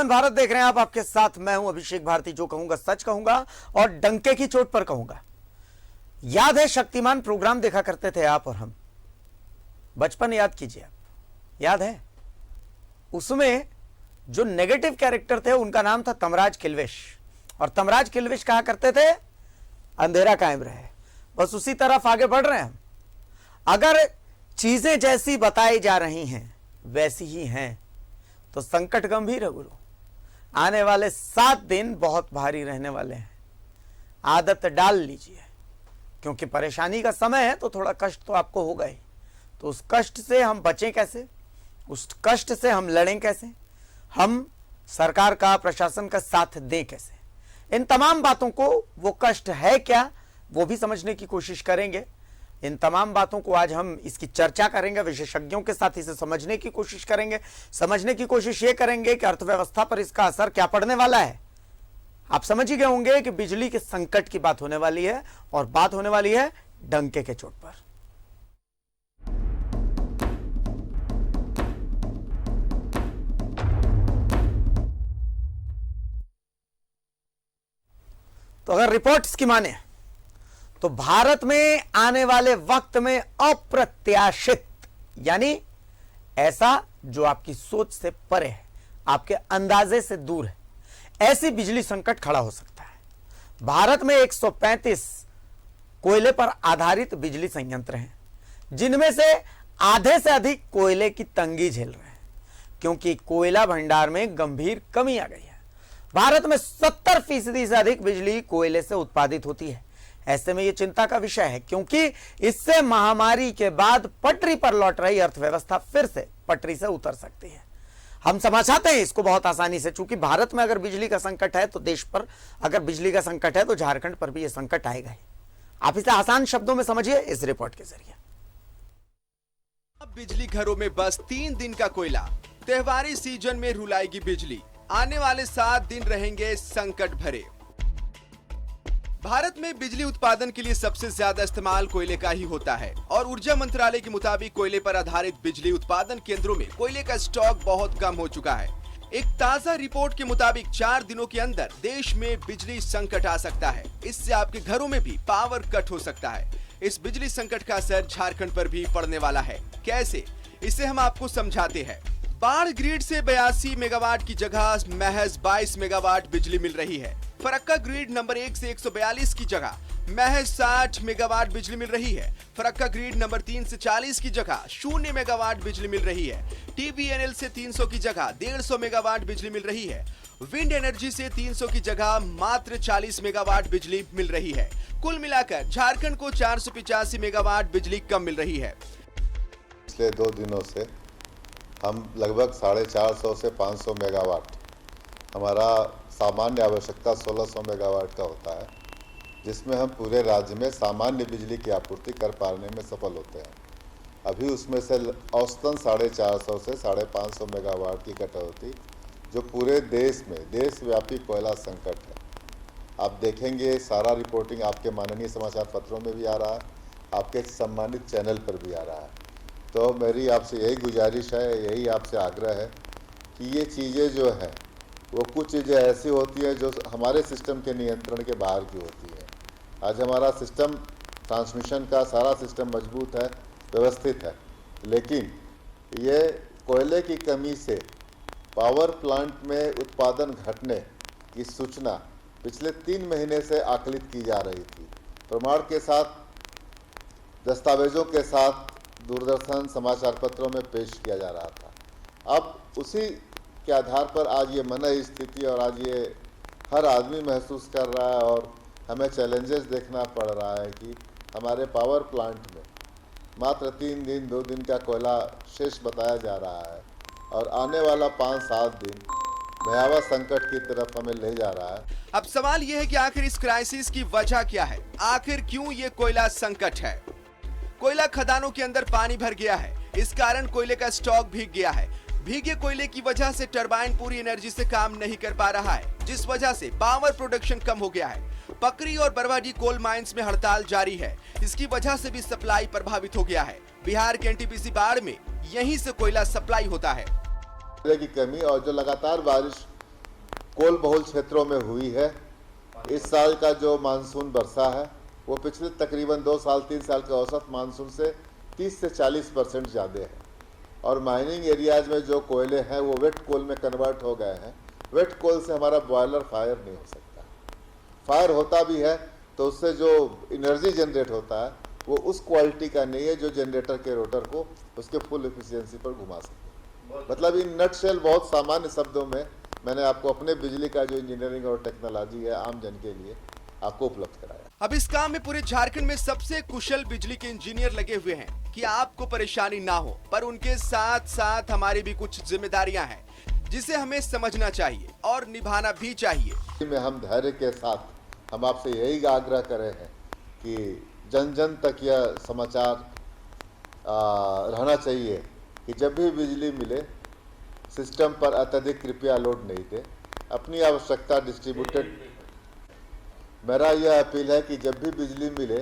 शक्तिमान भारत देख रहे हैं आप, आपके साथ मैं हूं अभिषेक भारती। जो कहूंगा सच कहूंगा और डंके की चोट पर कहूंगा। याद है शक्तिमान प्रोग्राम देखा करते थे आप और हम, बचपन याद कीजिए आप, याद है? उसमें जो नेगेटिव कैरेक्टर थे उनका नाम था तमराज किल्विश, और तमराज किल्विश कहा करते थे अंधेरा कायम रहे। बस उसी तरफ आगे बढ़ रहे हैं हम। अगर चीजें जैसी बताई जा रही हैं वैसी ही हैं तो संकट गंभीर है गुरु। आने वाले 7 दिन बहुत भारी रहने वाले हैं। आदत डाल लीजिए, क्योंकि परेशानी का समय है तो थोड़ा कष्ट तो आपको होगा ही। तो उस कष्ट से हम बचें कैसे, उस कष्ट से हम लड़ें कैसे, हम सरकार का, प्रशासन का साथ दें कैसे, इन तमाम बातों को, वो कष्ट है क्या वो भी समझने की कोशिश करेंगे। इन तमाम बातों को आज हम इसकी चर्चा करेंगे, विशेषज्ञों के साथ इसे समझने की कोशिश करेंगे। समझने की कोशिश ये करेंगे कि अर्थव्यवस्था पर इसका असर क्या पड़ने वाला है। आप समझ ही गए होंगे कि बिजली के संकट की बात होने वाली है, और बात होने वाली है डंके के चोट पर। तो अगर रिपोर्ट्स की माने तो भारत में आने वाले वक्त में अप्रत्याशित, यानी ऐसा जो आपकी सोच से परे है, आपके अंदाजे से दूर है, ऐसी बिजली संकट खड़ा हो सकता है। भारत में 135 कोयले पर आधारित बिजली संयंत्र हैं, जिनमें से आधे से अधिक कोयले की तंगी झेल रहे हैं, क्योंकि कोयला भंडार में गंभीर कमी आ गई है। भारत में 70% से अधिक बिजली कोयले से उत्पादित होती है। ऐसे में यह चिंता का विषय है, क्योंकि इससे महामारी के बाद पटरी पर लौट रही अर्थव्यवस्था फिर से पटरी से उतर सकती है। हम समझ आते हैं इसको बहुत आसानी से, चूंकि भारत में अगर बिजली का संकट है तो देश पर अगर बिजली का संकट है तो झारखंड पर भी यह संकट आएगा ही। आप इसे आसान शब्दों में समझिए इस रिपोर्ट के जरिए। अब बिजली घरों में बस 3 दिन का कोयला। त्योहारी सीजन में रुलाएगी बिजली। आने वाले 7 दिन रहेंगे संकट भरे। भारत में बिजली उत्पादन के लिए सबसे ज्यादा इस्तेमाल कोयले का ही होता है, और ऊर्जा मंत्रालय के मुताबिक कोयले पर आधारित बिजली उत्पादन केंद्रों में कोयले का स्टॉक बहुत कम हो चुका है। एक ताजा रिपोर्ट के मुताबिक 4 दिनों के अंदर देश में बिजली संकट आ सकता है। इससे आपके घरों में भी पावर कट हो सकता है। इस बिजली संकट का असर झारखंड पर भी पड़ने वाला है। कैसे, इसे हम आपको समझाते हैं। बाढ़ ग्रिड से 82 मेगावाट की जगह महज 22 मेगावाट बिजली मिल रही है। फरक्का ग्रिड नंबर 1 से 142 की जगह महज 60 मेगावाट बिजली मिल रही है। फरक्का ग्रिड नंबर 3 से 40 की जगह 0 मेगावाट बिजली मिल रही है। टीबीएनएल से 300 की जगह 150 मेगावाट बिजली मिल रही है। विंड एनर्जी से 300 की जगह मात्र 40 मेगावाट बिजली मिल रही है। कुल मिलाकर झारखंड को 485 मेगावाट बिजली कम मिल रही है। पिछले 2 दिनों से हम लगभग 450 से 500 मेगावाट, हमारा सामान्य आवश्यकता 1600 मेगावाट का होता है, जिसमें हम पूरे राज्य में सामान्य बिजली की आपूर्ति कर पाने में सफल होते हैं। अभी उसमें से औसतन 450 से 550 मेगावाट की कटौती, जो पूरे देश में देशव्यापी कोयला संकट है। आप देखेंगे सारा रिपोर्टिंग आपके माननीय समाचार पत्रों में भी आ रहा है, आपके सम्मानित चैनल पर भी आ रहा है। तो मेरी आपसे यही गुजारिश है, यही आपसे आग्रह है कि ये चीज़ें जो हैं वो कुछ चीज़ें ऐसी होती हैं जो हमारे सिस्टम के नियंत्रण के बाहर की होती है। आज हमारा सिस्टम, ट्रांसमिशन का सारा सिस्टम मजबूत है, व्यवस्थित है, लेकिन ये कोयले की कमी से पावर प्लांट में उत्पादन घटने की सूचना पिछले 3 महीने से आकलित की जा रही थी। प्रमाण के साथ, दस्तावेजों के साथ दूरदर्शन समाचार पत्रों में पेश किया जा रहा था। अब उसी के आधार पर आज ये मनः स्थिति, और आज ये हर आदमी महसूस कर रहा है, और हमें चैलेंजेस देखना पड़ रहा है कि हमारे पावर प्लांट में मात्र 3 दिन 2 दिन का कोयला शेष बताया जा रहा है, और आने वाला 5-7 दिन भयावह संकट की तरफ हमें ले जा रहा है। अब सवाल यह है कि आखिर इस क्राइसिस की वजह क्या है? आखिर क्यों ये कोयला संकट है? कोयला खदानों के अंदर पानी भर गया है, इस कारण कोयले का स्टॉक भीग गया है। भीगे कोयले की वजह से टरबाइन पूरी एनर्जी से काम नहीं कर पा रहा है, जिस वजह से पावर प्रोडक्शन कम हो गया है। पकरी और बरवाडी कोल माइंस में हड़ताल जारी है, इसकी वजह से भी सप्लाई प्रभावित हो गया है। बिहार के एनटीपीसी बाढ़ में यहीं से कोयला सप्लाई होता है। की कमी और जो लगातार बारिश कोल बहुल क्षेत्रों में हुई है। इस साल का जो मानसून वर्षा है वो पिछले तकरीबन 2 साल 3 साल के औसत मानसून से 30 से 40% ज़्यादा है। और माइनिंग एरियाज में जो कोयले हैं वो वेट कोल में कन्वर्ट हो गए हैं। वेट कोल से हमारा बॉयलर फायर नहीं हो सकता। फायर होता भी है तो उससे जो एनर्जी जनरेट होता है वो उस क्वालिटी का नहीं है जो जनरेटर के रोटर को उसके फुल एफिशिएंसी पर घुमा सके। मतलब इन नटशेल बहुत सामान्य शब्दों में मैंने आपको अपने बिजली का जो इंजीनियरिंग और टेक्नोलॉजी है आम जन के लिए आपको उपलब्ध कराया। अब इस काम में पूरे झारखंड में सबसे कुशल बिजली के इंजीनियर लगे हुए हैं कि आपको परेशानी ना हो, पर उनके साथ साथ हमारी भी कुछ जिम्मेदारियां हैं जिसे हमें समझना चाहिए और निभाना भी चाहिए। में हम धैर्य के साथ हम आपसे यही आग्रह करे हैं कि जन जन तक यह समाचार रहना चाहिए कि जब भी बिजली मिले सिस्टम पर अत्यधिक कृपया लोड नहीं दे। अपनी आवश्यकता डिस्ट्रीब्यूटेड, मेरा यह अपील है कि जब भी बिजली मिले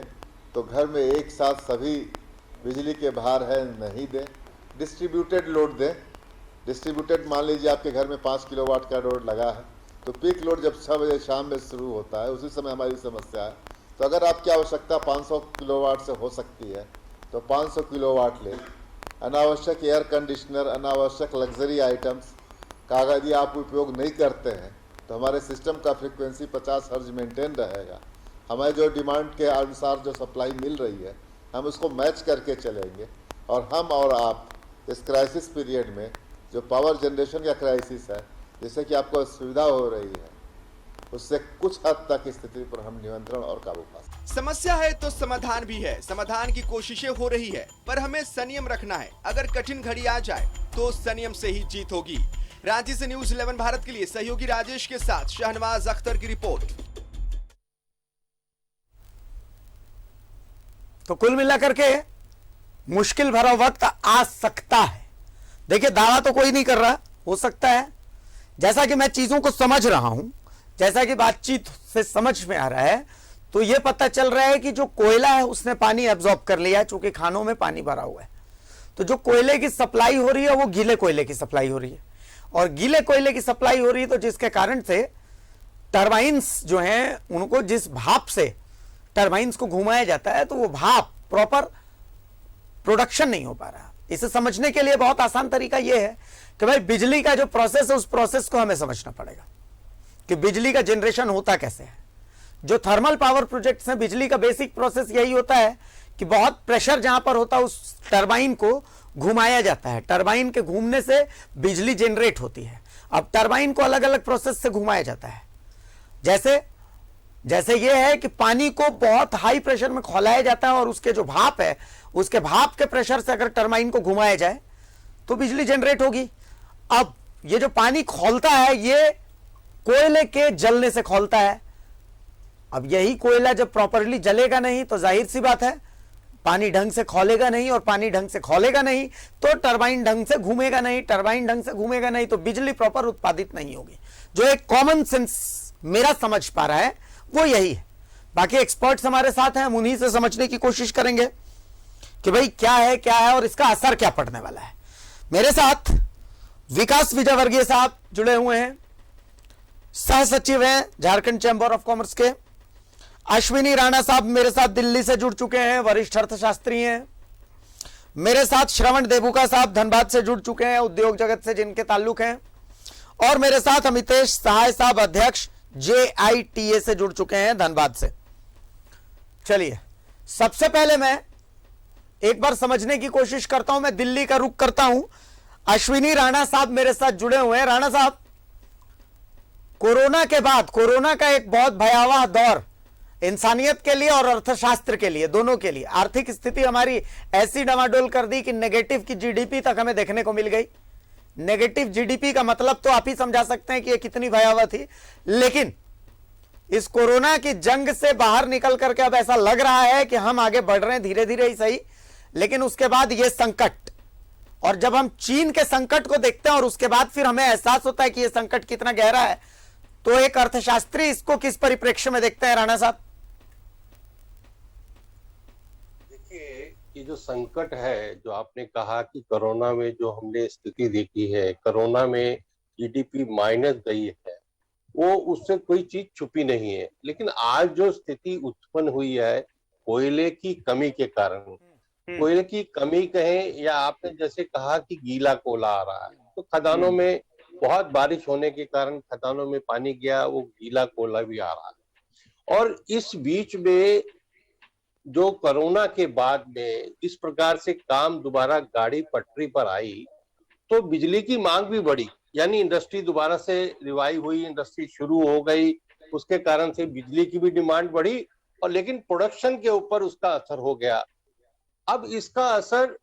तो घर में एक साथ सभी बिजली के भार है नहीं दें, डिस्ट्रीब्यूटेड लोड दें। डिस्ट्रीब्यूटेड मान लीजिए आपके घर में 5 किलोवाट का लोड लगा है तो पीक लोड जब 6 बजे शाम में शुरू होता है उसी समय हमारी समस्या है। तो अगर आपकी आवश्यकता 500 किलोवाट से हो सकती है तो 500 किलोवाट ले। अनावश्यक एयर कंडीशनर, अनावश्यक लग्जरी आइटम्स का यदि आप उपयोग नहीं करते हैं तो हमारे सिस्टम का फ्रीक्वेंसी 50 हर्ट्ज मेंटेन रहेगा। हमें जो डिमांड के अनुसार जो सप्लाई मिल रही है हम उसको मैच करके चलेंगे। और हम और आप इस क्राइसिस पीरियड में जो पावर जनरेशन का क्राइसिस है जिससे कि आपको असुविधा हो रही है उससे कुछ हद तक स्थिति पर हम नियंत्रण और काबू पा सकते हैं। समस्या है तो समाधान भी है, समाधान की कोशिशें हो रही है, पर हमें संयम रखना है। अगर कठिन घड़ी आ जाए तो संयम से ही जीत होगी। रांची से न्यूज़ 11 भारत के लिए सहयोगी राजेश के साथ शहनवाज अख्तर की रिपोर्ट। तो कुल मिलाकर के मुश्किल भरा वक्त आ सकता है। देखिए, दावा तो कोई नहीं कर रहा, हो सकता है। जैसा कि मैं चीजों को समझ रहा हूं, जैसा कि बातचीत से समझ में आ रहा है, तो यह पता चल रहा है कि जो कोयला है उसने पानी एब्जॉर्ब कर लिया, चूंकि खानों में पानी भरा हुआ है। तो जो कोयले की सप्लाई हो रही है वो गीले कोयले की सप्लाई हो रही है, और गीले कोयले की सप्लाई हो रही है तो जिसके कारण से टरबाइंस जो हैं उनको जिस भाप से टरबाइंस को घुमाया जाता है तो वो भाप प्रॉपर प्रोडक्शन नहीं हो पा रहा। इसे समझने के लिए बहुत आसान तरीका यह है कि भाई बिजली का जो प्रोसेस है उस प्रोसेस को हमें समझना पड़ेगा कि बिजली का जनरेशन होता कैसे है। जो थर्मल पावर प्रोजेक्ट्स हैं, बिजली का बेसिक प्रोसेस यही होता है कि बहुत प्रेशर जहां पर होता है उस टरबाइन को घुमाया जाता है। टरबाइन के घूमने से बिजली जनरेट होती है। अब टरबाइन को अलग अलग प्रोसेस से घुमाया जाता है। जैसे यह है कि पानी को बहुत हाई प्रेशर में खौलाया जाता है और उसके जो भाप है उसके भाप के प्रेशर से अगर टरबाइन को घुमाया जाए तो बिजली जनरेट होगी। अब ये जो पानी खौलता है ये कोयले के जलने से खौलता है। अब यही कोयला जब प्रॉपरली जलेगा नहीं तो जाहिर सी बात है पानी ढंग से खौलेगा नहीं, और पानी ढंग से खौलेगा नहीं तो टरबाइन ढंग से घूमेगा नहीं, टरबाइन ढंग से घूमेगा नहीं तो बिजली प्रॉपर उत्पादित नहीं होगी। जो एक कॉमन सेंस मेरा समझ पा रहा है वो यही है। बाकी एक्सपर्ट्स हमारे साथ हैं, हम उन्हीं से समझने की कोशिश करेंगे कि भाई क्या है और इसका असर क्या पड़ने वाला है। मेरे साथ विकास विजयवर्गीय साहब जुड़े हुए हैं, सह सचिव हैं झारखंड चैंबर ऑफ कॉमर्स के। अश्विनी राणा साहब मेरे साथ दिल्ली से जुड़ चुके हैं, वरिष्ठ अर्थशास्त्री हैं। मेरे साथ श्रवण देबुका साहब धनबाद से जुड़ चुके हैं, उद्योग जगत से जिनके ताल्लुक हैं। और मेरे साथ अमितेश सहाय साहब अध्यक्ष JITA से जुड़ चुके हैं धनबाद से। चलिए, सबसे पहले मैं एक बार समझने की कोशिश करता हूं, मैं दिल्ली का रुख करता हूं। अश्विनी राणा साहब मेरे साथ जुड़े हुए हैं। राणा साहब, कोरोना के बाद, कोरोना का एक बहुत भयावह दौर इंसानियत के लिए और अर्थशास्त्र के लिए, दोनों के लिए, आर्थिक स्थिति हमारी ऐसी डमाडोल कर दी कि नेगेटिव की जीडीपी तक हमें देखने को मिल गई। नेगेटिव जीडीपी का मतलब तो आप ही समझा सकते हैं कि ये कितनी भयावह थी। लेकिन इस कोरोना की जंग से बाहर निकल करके अब ऐसा लग रहा है कि हम आगे बढ़ रहे हैं, धीरे धीरे ही सही। लेकिन उसके बाद ये संकट, और जब हम चीन के संकट को देखते हैं और उसके बाद फिर हमें एहसास होता है कि यह संकट कितना गहरा है, तो एक अर्थशास्त्री इसको किस परिप्रेक्ष्य में देखते हैं राणा साहब? देखिए, ये जो संकट है, जो आपने कहा कि कोरोना में जो हमने स्थिति देखी है, कोरोना में जीडीपी माइनस गई है, वो उससे कोई चीज छुपी नहीं है। लेकिन आज जो स्थिति उत्पन्न हुई है कोयले की कमी के कारण, कोयले की कमी कहें या आपने जैसे कहा कि गीला कोयला आ रहा है, तो खदानों में बहुत बारिश होने के कारण खदानों में पानी गया, वो गीला कोयला भी आ रहा है। और इस बीच में जो कोरोना के बाद में इस प्रकार से काम दोबारा गाड़ी पटरी पर आई, तो बिजली की मांग भी बढ़ी, यानी इंडस्ट्री दोबारा से रिवाइव हुई, इंडस्ट्री शुरू हो गई, उसके कारण से बिजली की भी डिमांड बढ़ी, और लेकिन प्रोडक्शन के ऊपर उसका असर हो गया। अब इसका असर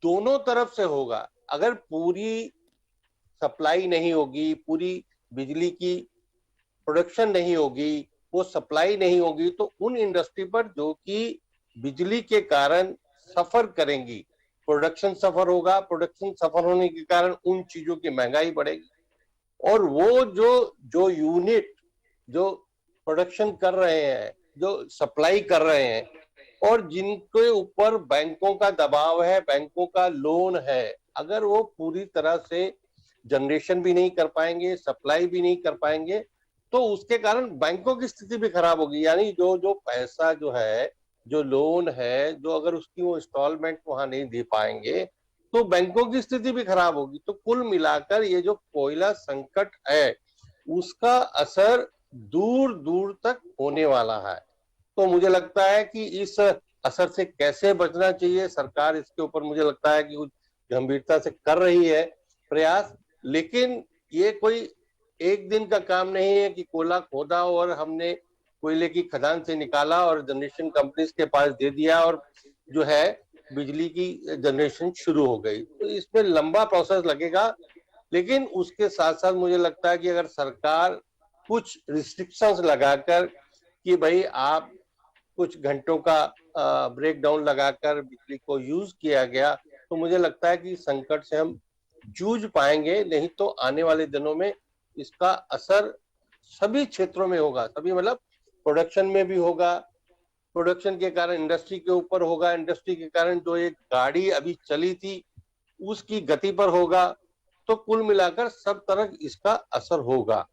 दोनों तरफ से होगा। अगर पूरी सप्लाई नहीं होगी, पूरी बिजली की प्रोडक्शन नहीं होगी, वो सप्लाई नहीं होगी, तो उन इंडस्ट्री पर जो कि बिजली के कारण सफर करेंगी, प्रोडक्शन सफर होगा, प्रोडक्शन सफर होने के कारण उन चीजों की महंगाई बढ़ेगी, और वो जो यूनिट जो प्रोडक्शन कर रहे हैं, जो सप्लाई कर रहे हैं, और जिनके ऊपर बैंकों का दबाव है, बैंकों का लोन है, अगर वो पूरी तरह से जनरेशन भी नहीं कर पाएंगे, सप्लाई भी नहीं कर पाएंगे, तो उसके कारण बैंकों की स्थिति भी खराब होगी। यानी जो पैसा जो है, जो लोन है, जो अगर उसकी वो इंस्टॉलमेंट वहां नहीं दे पाएंगे, तो बैंकों की स्थिति भी खराब होगी। तो कुल मिलाकर ये जो कोयला संकट है उसका असर दूर दूर तक होने वाला है। तो मुझे लगता है कि इस असर से कैसे बचना चाहिए, सरकार इसके ऊपर मुझे लगता है कि कुछ गंभीरता से कर रही है प्रयास, लेकिन ये कोई एक दिन का काम नहीं है कि कोयला खोदा और हमने कोयले की खदान से निकाला और जनरेशन कंपनीज के पास दे दिया और जो है बिजली की जनरेशन शुरू हो गई। तो इसमें लंबा प्रोसेस लगेगा, लेकिन उसके साथ साथ मुझे लगता है कि अगर सरकार कुछ रिस्ट्रिक्शंस लगाकर कि भाई आप कुछ घंटों का ब्रेक डाउन लगाकर बिजली को यूज किया गया, तो मुझे लगता है कि संकट से हम जूझ पाएंगे। नहीं तो आने वाले दिनों में इसका असर सभी क्षेत्रों में होगा, सभी मतलब प्रोडक्शन में भी होगा, प्रोडक्शन के कारण इंडस्ट्री के ऊपर होगा, इंडस्ट्री के कारण जो एक गाड़ी अभी चली थी उसकी गति पर होगा, तो कुल मिलाकर सब तरह इसका असर होगा।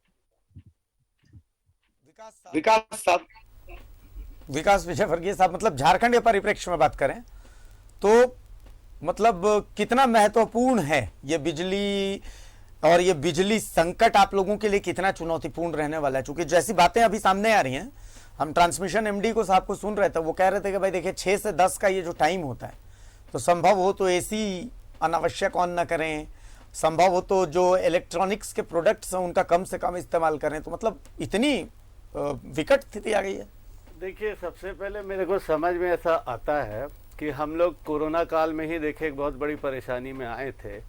विकास विजय वर्गीय साहब, मतलब झारखंड के परिप्रेक्ष्य में बात करें तो मतलब कितना महत्वपूर्ण है ये बिजली, और ये बिजली संकट आप लोगों के लिए कितना चुनौतीपूर्ण रहने वाला है? क्योंकि जैसी बातें अभी सामने आ रही हैं, हम ट्रांसमिशन एमडी को साहब को सुन रहे थे, वो कह रहे थे कि भाई देखिए 6 से 10 का ये जो टाइम होता है, तो संभव हो तो एसी अनावश्यक ऑन ना करें, संभव हो तो जो इलेक्ट्रॉनिक्स के प्रोडक्ट्स हैं उनका कम से कम इस्तेमाल करें। तो मतलब इतनी विकट स्थिति आ गई है। देखिए, सबसे पहले मेरे को समझ में ऐसा आता है कि हम लोग कोरोना काल में ही देखे एक बहुत बड़ी परेशानी में आए थे।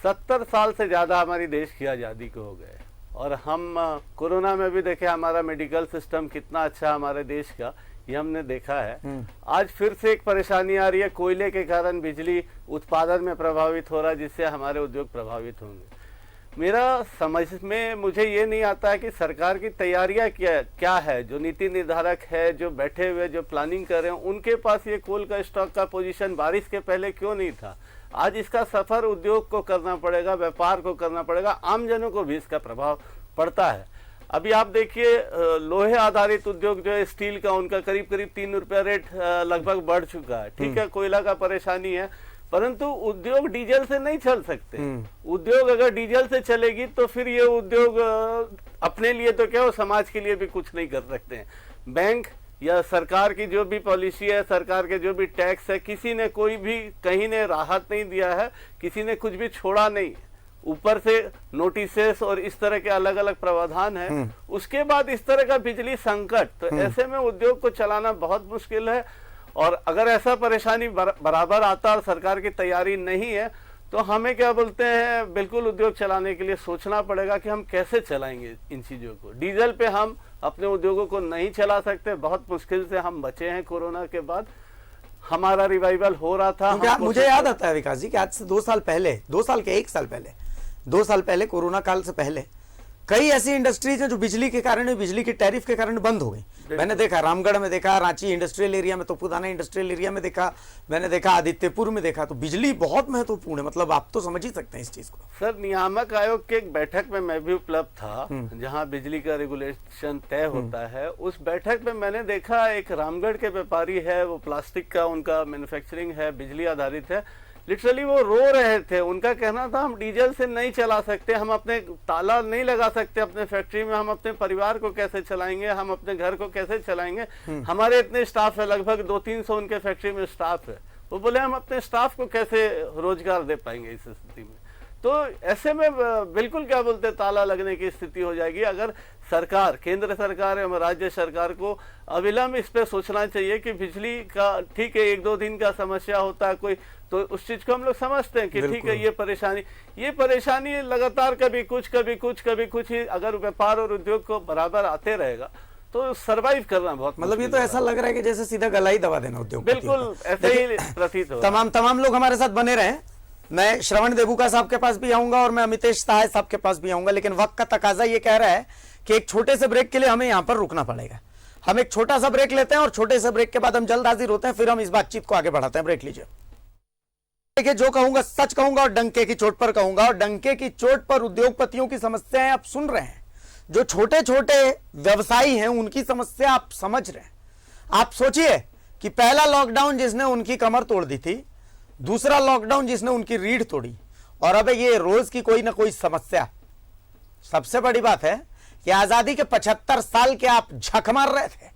70 साल से ज़्यादा हमारी देश की आज़ादी को हो गए, और हम कोरोना में भी देखे हमारा मेडिकल सिस्टम कितना अच्छा हमारे देश का, ये हमने देखा है। आज फिर से एक परेशानी आ रही है, कोयले के कारण बिजली उत्पादन में प्रभावित हो रहा है, जिससे हमारे उद्योग प्रभावित होंगे। मेरा समझ में मुझे ये नहीं आता है कि सरकार की तैयारियां क्या है, जो नीति निर्धारक है, जो बैठे हुए जो प्लानिंग कर रहे हैं, उनके पास ये कोल का स्टॉक का पोजीशन बारिश के पहले क्यों नहीं था? आज इसका सफर उद्योग को करना पड़ेगा, व्यापार को करना पड़ेगा, आम जनों को भी इसका प्रभाव पड़ता है। अभी आप देखिए, लोहे आधारित उद्योग जो है स्टील का, उनका करीब करीब 3 रुपया रेट लगभग बढ़ चुका है। ठीक है, कोयला का परेशानी है, परंतु उद्योग डीजल से नहीं चल सकते। उद्योग अगर डीजल से चलेगी तो फिर ये उद्योग अपने लिए तो क्या, समाज के लिए भी कुछ नहीं कर सकते हैं। बैंक या सरकार की जो भी पॉलिसी है, सरकार के जो भी टैक्स है, किसी ने कोई भी कहीं ने राहत नहीं दिया है, किसी ने कुछ भी छोड़ा नहीं। ऊपर से नोटिसेस और इस तरह के अलग अलग प्रावधान है, उसके बाद इस तरह का बिजली संकट, तो ऐसे में उद्योग को चलाना बहुत मुश्किल है। और अगर ऐसा परेशानी बराबर आता और सरकार की तैयारी नहीं है, तो हमें क्या बोलते हैं, बिल्कुल उद्योग चलाने के लिए सोचना पड़ेगा कि हम कैसे चलाएंगे इन चीज़ों को। डीजल पे हम अपने उद्योगों को नहीं चला सकते, बहुत मुश्किल से हम बचे हैं। कोरोना के बाद हमारा रिवाइवल हो रहा था। मुझे याद आता है विकास जी कि आज से 2 साल पहले, 2 साल के 1 साल पहले, 2 साल पहले कोरोना काल से पहले कई ऐसी इंडस्ट्रीज हैं जो बिजली के कारण, बिजली के टैरिफ के कारण बंद हो गई। मैंने देखा रामगढ़ में, देखा रांची इंडस्ट्रियल एरिया में, तोपुदाना इंडस्ट्रियल एरिया में देखा, मैंने देखा आदित्यपुर में देखा। तो बिजली बहुत महत्वपूर्ण है, मतलब आप तो समझ ही सकते हैं इस चीज को। सर, नियामक आयोग के एक बैठक में मैं भी उपलब्ध था, जहां बिजली का रेगुलेशन तय होता है। उस बैठक में मैंने देखा एक रामगढ़ के व्यापारी है, वो प्लास्टिक का उनका मैन्युफैक्चरिंग है, बिजली आधारित है। लिटरली वो रो रहे थे। उनका कहना था हम डीजल से नहीं चला सकते, हम अपने ताला नहीं लगा सकते अपने फैक्ट्री में, हम अपने परिवार को कैसे चलाएंगे, हम अपने घर को कैसे चलाएंगे। हमारे इतने स्टाफ है, लगभग 200-300 उनके फैक्ट्री में स्टाफ है। वो बोले हम अपने स्टाफ को कैसे रोजगार दे पाएंगे इस स्थिति में। तो ऐसे में बिल्कुल क्या बोलते ताला लगने की स्थिति हो जाएगी। अगर सरकार, केंद्र सरकार एवं राज्य सरकार को अविलंब इस पे सोचना चाहिए कि बिजली का, ठीक है 1-2 दिन का समस्या होता है कोई, तो उस चीज को हम लोग समझते हैं कि ठीक है ये परेशानी लगातार कभी कुछ ही अगर व्यापार और उद्योग को बराबर आते रहेगा तो सरवाइव करना बहुत, मतलब ये तो ऐसा लग रहा है कि जैसे सीधा गला ही दबा देना उद्योग। बिल्कुल ऐसे ही प्रतीत हो। तमाम लोग हमारे साथ बने रहे। मैं श्रवण देबुका साहब के पास भी आऊंगा और मैं अमितेश सहाय साहब के पास भी आऊंगा, लेकिन वक्त का तकाजा ये कह रहा है कि एक छोटे से ब्रेक के लिए हमें यहां पर रुकना पड़ेगा। हम एक छोटा सा ब्रेक लेते हैं और छोटे से ब्रेक के बाद हम जल्द हाजिर होते हैं, फिर हम इस बातचीत को आगे बढ़ाते हैं। ब्रेक लीजिए। देखिए, जो कहूंगा सच कहूंगा और डंके की चोट पर कहूंगा, और डंके की चोट पर उद्योगपतियों की समस्याएं आप सुन रहे हैं। जो छोटे छोटे व्यवसायी हैं उनकी समस्या आप समझ रहे हैं। आप सोचिए कि पहला लॉकडाउन जिसने उनकी कमर तोड़ दी थी, दूसरा लॉकडाउन जिसने उनकी रीढ़ तोड़ी, और अब ये रोज की कोई ना कोई समस्या। सबसे बड़ी बात है कि आजादी के 75 साल के आप झक मार रहे थे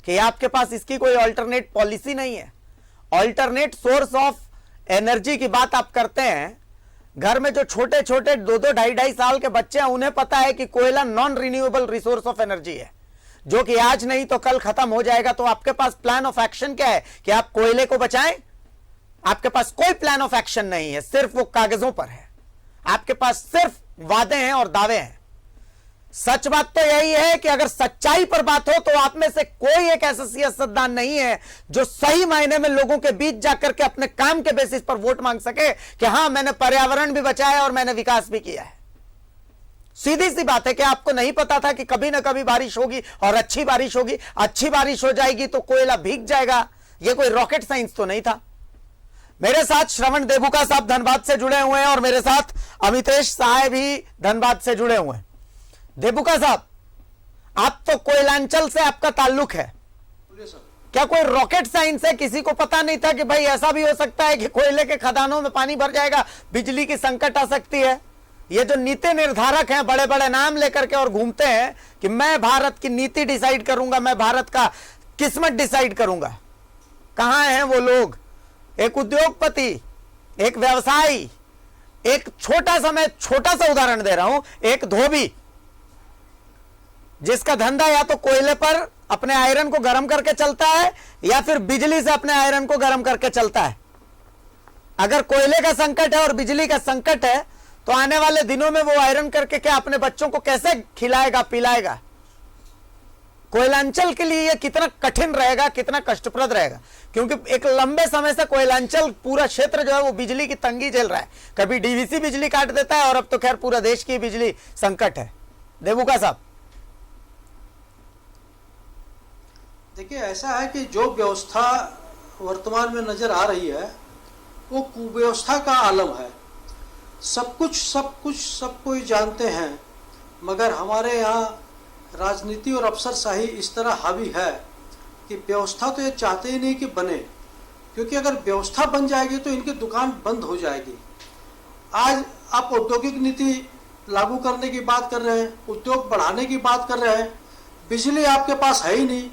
कि आपके पास इसकी कोई अल्टरनेट पॉलिसी नहीं है, अल्टरनेट सोर्स ऑफ एनर्जी की बात आप करते हैं। घर में जो छोटे छोटे 2-2, 2.5 साल के बच्चे हैं उन्हें पता है कि कोयला non renewable resource of energy है, जो कि आज नहीं तो कल खत्म हो जाएगा। तो आपके पास प्लान ऑफ एक्शन क्या है कि आप कोयले को बचाएं? आपके पास कोई प्लान ऑफ एक्शन नहीं है, सिर्फ वो कागजों पर है। आपके पास सिर्फ वादे हैं और दावे हैं। सच बात तो यही है कि अगर सच्चाई पर बात हो तो आप में से कोई एक ऐसा सियासतदान नहीं है जो सही मायने में लोगों के बीच जाकर के अपने काम के बेसिस पर वोट मांग सके कि हां मैंने पर्यावरण भी बचाया और मैंने विकास भी किया है। सीधी सी बात है कि आपको नहीं पता था कि कभी ना कभी बारिश होगी और अच्छी बारिश होगी, अच्छी बारिश हो जाएगी तो कोयला भीग जाएगा। यह कोई रॉकेट साइंस तो नहीं था। मेरे साथ श्रवण देबुका साहब धनबाद से जुड़े हुए हैं और मेरे साथ अमितेश सहाय भी धनबाद से जुड़े हुए हैं। देबुका साहब, आप तो कोयलांचल से आपका ताल्लुक है, क्या कोई रॉकेट साइंस है? किसी को पता नहीं था कि भाई ऐसा भी हो सकता है कि कोयले के खदानों में पानी भर जाएगा, बिजली की संकट आ सकती है। ये जो नीति निर्धारक हैं, बड़े बड़े नाम लेकर के और घूमते हैं कि मैं भारत की नीति डिसाइड करूंगा, मैं भारत का किस्मत डिसाइड करूंगा, कहां हैं वो लोग? एक उद्योगपति, एक व्यवसायी, एक छोटा सा उदाहरण दे रहा हूं, एक धोबी जिसका धंधा या तो कोयले पर अपने आयरन को गर्म करके चलता है या फिर बिजली से अपने आयरन को गर्म करके चलता है। अगर कोयले का संकट है और बिजली का संकट है तो आने वाले दिनों में वो आयरन करके क्या अपने बच्चों को कैसे खिलाएगा पिलाएगा? कोयलांचल के लिए यह कितना कठिन रहेगा, कितना कष्टप्रद रहेगा, क्योंकि एक लंबे समय से कोयलांचल पूरा क्षेत्र जो है वो बिजली की तंगी झेल रहा है। कभी डीवीसी बिजली काट देता है और अब तो खैर पूरा देश की बिजली संकट है। देबुका साहब, देखिए, ऐसा है कि जो व्यवस्था वर्तमान में नजर आ रही है वो कुव्यवस्था का आलम है। सब कुछ सब कोई जानते हैं, मगर हमारे यहाँ राजनीति और अफसरशाही इस तरह हावी है कि व्यवस्था तो ये चाहते ही नहीं कि बने, क्योंकि अगर व्यवस्था बन जाएगी तो इनकी दुकान बंद हो जाएगी। आज आप औद्योगिक नीति लागू करने की बात कर रहे हैं, उद्योग बढ़ाने की बात कर रहे हैं, बिजली आपके पास है ही नहीं,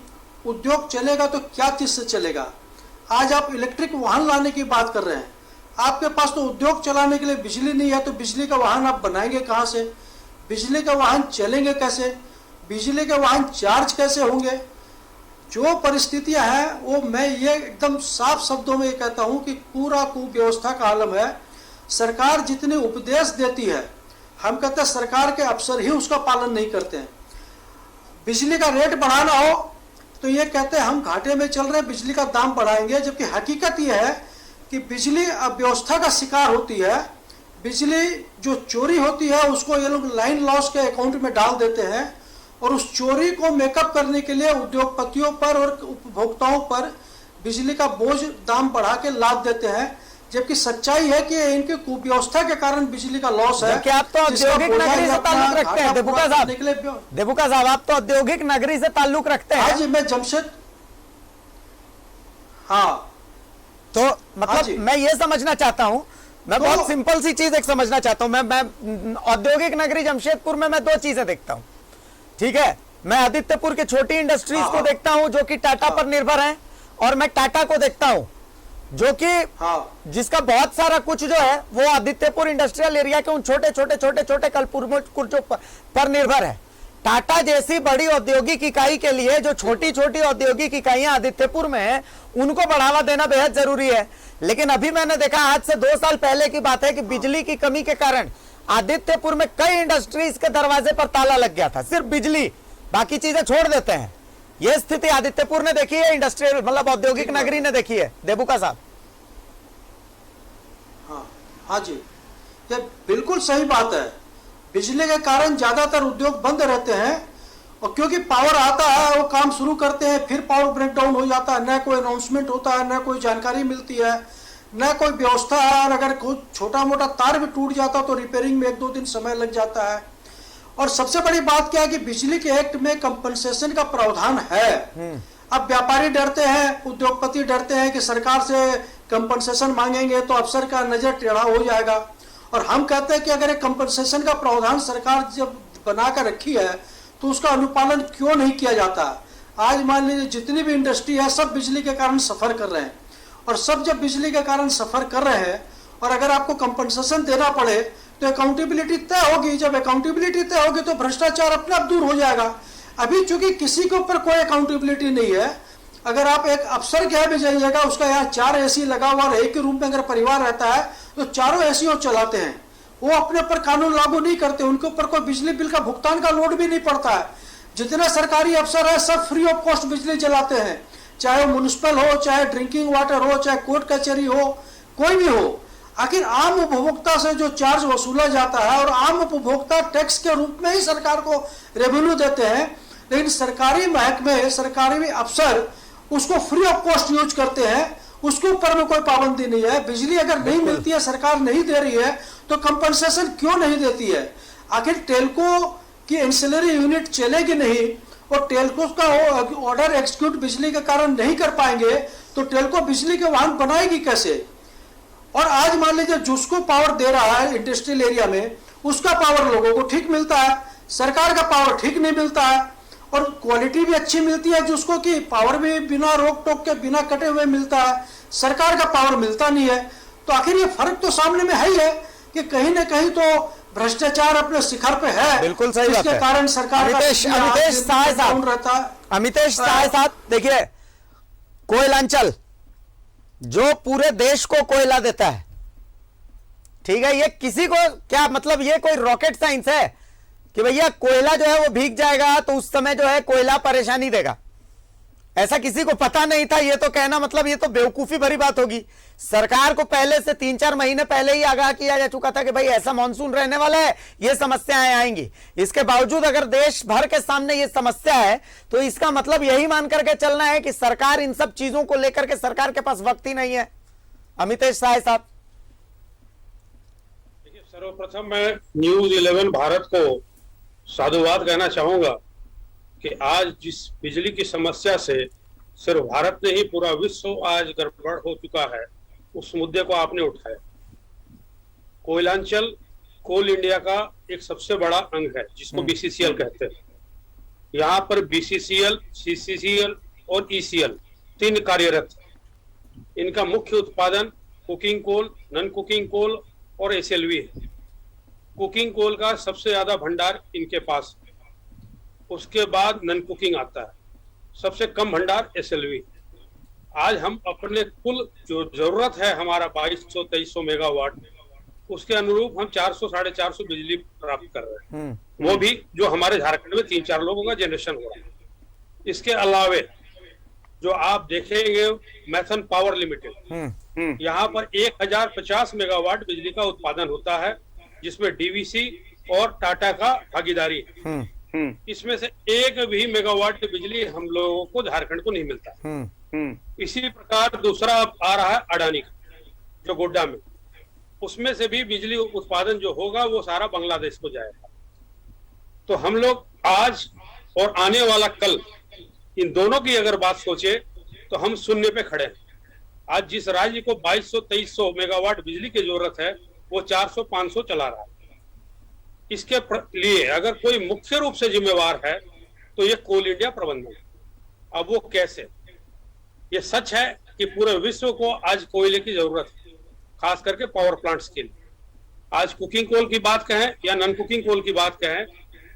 उद्योग चलेगा तो क्या चीज से चलेगा? आज आप इलेक्ट्रिक वाहन लाने की बात कर रहे हैं, आपके पास तो उद्योग चलाने के लिए बिजली नहीं है, तो बिजली का वाहन आप बनाएंगे कहाँ से? बिजली का वाहन चलेंगे कैसे? बिजली के वाहन चार्ज कैसे होंगे? जो परिस्थितियां हैं वो मैं ये एकदम साफ शब्दों में ये कहता हूं कि पूरा कुव्यवस्था का आलम है। सरकार जितने उपदेश देती है, हम कहते हैं सरकार के अफसर ही उसका पालन नहीं करते हैं। बिजली का रेट बढ़ाना हो तो ये कहते हैं हम घाटे में चल रहे हैं, बिजली का दाम बढ़ाएंगे, जबकि हकीकत ये है कि बिजली अव्यवस्था का शिकार होती है। बिजली जो चोरी होती है उसको ये लोग लाइन लॉस के अकाउंट में डाल देते हैं और उस चोरी को मेकअप करने के लिए उद्योगपतियों पर और उपभोक्ताओं पर बिजली का बोझ दाम बढ़ा के लाद देते हैं, जबकि सच्चाई है कि इनकी कुव्यवस्था के कारण बिजली का लॉस है। क्या आप तो औद्योगिक नगरी से ताल्लुक रखते हैं देबुका साहब? देबुका साहब, आप तो औद्योगिक नगरी से ताल्लुक रखते हैं। हाँ जी, मैं जमशेद, हाँ तो मतलब मैं ये समझना चाहता हूं, मैं बहुत सिंपल सी चीज एक समझना चाहता हूं। मैं औद्योगिक नगरी जमशेदपुर में मैं दो चीजें देखता हूं, ठीक है। मैं आदित्यपुर के छोटी इंडस्ट्रीज को देखता हूं जो कि टाटा पर निर्भर हैं, और मैं टाटा को देखता हूं जो कि जिसका बहुत सारा कुछ जो है वो आदित्यपुर इंडस्ट्रियल एरिया के उन छोटे छोटे कलपुर्जों पर निर्भर है। टाटा जैसी बड़ी औद्योगिक इकाई के लिए जो छोटी छोटी औद्योगिक इकाइयां आदित्यपुर में है, उनको बढ़ावा देना बेहद जरूरी है। लेकिन अभी मैंने देखा, आज से 2 साल पहले की बात है कि बिजली की कमी के कारण आदित्यपुर में कई इंडस्ट्रीज के दरवाजे पर ताला लग गया था, सिर्फ बिजली, बाकी चीजें छोड़ देते हैं। यह स्थिति आदित्यपुर ने देखी है, इंडस्ट्रियल मतलब औद्योगिक नगरी ने देखी है देबुका साहब? हाँ जी, ये बिल्कुल सही बात है। बिजली के कारण ज्यादातर उद्योग बंद रहते हैं, और क्योंकि पावर आता है वो काम शुरू करते हैं, फिर पावर ब्रेकडाउन हो जाता है, न कोई अनाउंसमेंट होता है, न कोई जानकारी मिलती है, न कोई व्यवस्था है, और अगर कोई छोटा मोटा तार भी टूट जाता तो रिपेयरिंग में 1-2 दिन समय लग जाता है। और सबसे बड़ी बात क्या है कि बिजली के एक्ट में कंपनसेशन का प्रावधान है। अब व्यापारी डरते हैं, उद्योगपति डरते हैं कि सरकार से कंपनसेशन मांगेंगे तो अफसर का नजर टेढ़ा हो जाएगा, और हम कहते हैं कि अगर एक कंपनसेशन का प्रावधान सरकार जब बनाकर रखी है तो उसका अनुपालन क्यों नहीं किया जाता। आज मान लीजिए जितनी भी इंडस्ट्री है सब बिजली के कारण सफर कर रहे हैं, और सब जब बिजली के कारण सफर कर रहे हैं और अगर आपको कंपनसेशन देना पड़े तो अकाउंटेबिलिटी तय होगी। जब अकाउंटेबिलिटी तय होगी तो भ्रष्टाचार अपने आप दूर हो जाएगा। अभी चूंकि किसी के ऊपर कोई अकाउंटेबिलिटी नहीं है, अगर आप एक अफसर के यहाँ भी जाइएगा, उसका यहाँ 4 AC लगा हुआ और एक ही रूम में अगर परिवार रहता है तो चारों AC वो चलाते हैं, वो अपने ऊपर कानून लागू नहीं करते, उनके ऊपर कोई बिजली बिल का भुगतान का लोड भी नहीं पड़ता है। जितने सरकारी अफसर है सब फ्री ऑफ कॉस्ट बिजली जलाते हैं, चाहे वो म्युनिसिपल हो, चाहे ड्रिंकिंग वाटर हो, चाहे कोर्ट कचहरी हो, कोई भी हो। आखिर आम उपभोक्ता से जो चार्ज वसूला जाता है, और आम उपभोक्ता टैक्स के रूप में ही सरकार को रेवेन्यू देते हैं, लेकिन सरकारी महकमे, सरकारी अफसर उसको फ्री ऑफ कॉस्ट यूज करते हैं, उसके ऊपर में कोई पाबंदी नहीं है। बिजली अगर नहीं मिलती है, सरकार नहीं दे रही है, तो कंपनसेशन क्यों नहीं देती है? आखिर टेल्को की एंसिलरी यूनिट चलेगी नहीं, और टेल्को का ऑर्डर एग्जीक्यूट बिजली के कारण नहीं कर पाएंगे तो टेल्को बिजली के वाहन बनाएगी कैसे? और आज मान लीजिए जिसको पावर दे रहा है इंडस्ट्रियल एरिया में, उसका पावर लोगों को ठीक मिलता है, सरकार का पावर ठीक नहीं मिलता है, और क्वालिटी भी अच्छी मिलती है जिसको कि पावर भी बिना रोक टोक के, बिना कटे हुए मिलता है, सरकार का पावर मिलता नहीं है। तो आखिर ये फर्क तो सामने में है ही है कि कहीं ना कहीं तो भ्रष्टाचार अपने शिखर पे है। बिल्कुल सही बात है। इसके कारण सरकार अमितेश सहाय साहब, देखिए, कोयलांचल जो पूरे देश को कोयला देता है, ठीक है, ये किसी को क्या मतलब, ये कोई रॉकेट साइंस है कि भैया कोयला जो है वो भीग जाएगा तो उस समय जो है कोयला परेशानी देगा? ऐसा किसी को पता नहीं था। ये तो कहना मतलब ये तो बेवकूफी भरी बात होगी। सरकार को पहले से 3-4 महीने पहले ही आगाह किया जा चुका था कि भाई ऐसा मानसून रहने वाला है, ये समस्याएं आएंगी। इसके बावजूद अगर देश भर के सामने ये समस्या है तो इसका मतलब यही मान करके चलना है कि सरकार इन सब चीजों को लेकर के सरकार के पास वक्त ही नहीं है। अमितेश सहाय साहब, देखिए, सर्वप्रथम मैं न्यूज 11 भारत को साधुवाद कहना चाहूंगा कि आज जिस बिजली की समस्या से सिर्फ भारत नहीं ही पूरा विश्व आज गड़बड़ हो चुका है, उस मुद्दे को आपने उठाया। कोयलांचल कोल इंडिया का एक सबसे बड़ा अंग है जिसको BCCL कहते हैं। यहाँ पर BCCL, CCCL और ECL 3 कार्यरत है। इनका मुख्य उत्पादन cooking coal, non cooking coal और SLV है। कुकिंग कोल का सबसे ज्यादा भंडार इनके पास है, उसके बाद नॉन कुकिंग आता है, सबसे कम भंडार SLV। आज हम अपने कुल जो जरूरत है हमारा 2200-2300 मेगावाट, उसके अनुरूप हम 400-450 बिजली प्राप्त कर रहे हैं, वो भी जो हमारे झारखंड में 3-4 लोगों का जनरेशन हो रहा है। इसके अलावे जो आप देखेंगे मैथन पावर लिमिटेड, यहाँ पर 1050 मेगावाट बिजली का उत्पादन होता है, जिसमें डीवीसी और टाटा का भागीदारी है। इसमें से एक भी मेगावाट बिजली हम लोगों को झारखंड को नहीं मिलता। इसी प्रकार दूसरा आ रहा है अडानी का, जो गोड्डा में, उसमें से भी बिजली उत्पादन जो होगा वो सारा बांग्लादेश को जाएगा। तो हम लोग आज और आने वाला कल इन दोनों की अगर बात सोचे तो हम शून्य पे खड़े हैं। आज जिस राज्य को 2200-2300 मेगावाट बिजली की जरूरत है वो 400-500 चला रहा है। इसके लिए अगर कोई मुख्य रूप से जिम्मेवार है तो ये कोल इंडिया प्रबंधन। अब वो कैसे? ये सच है कि पूरे विश्व को आज कोयले की जरूरत है, खास करके पावर प्लांट्स के लिए। आज कुकिंग कोल की बात कहें या नॉन कुकिंग कोल की बात कहें,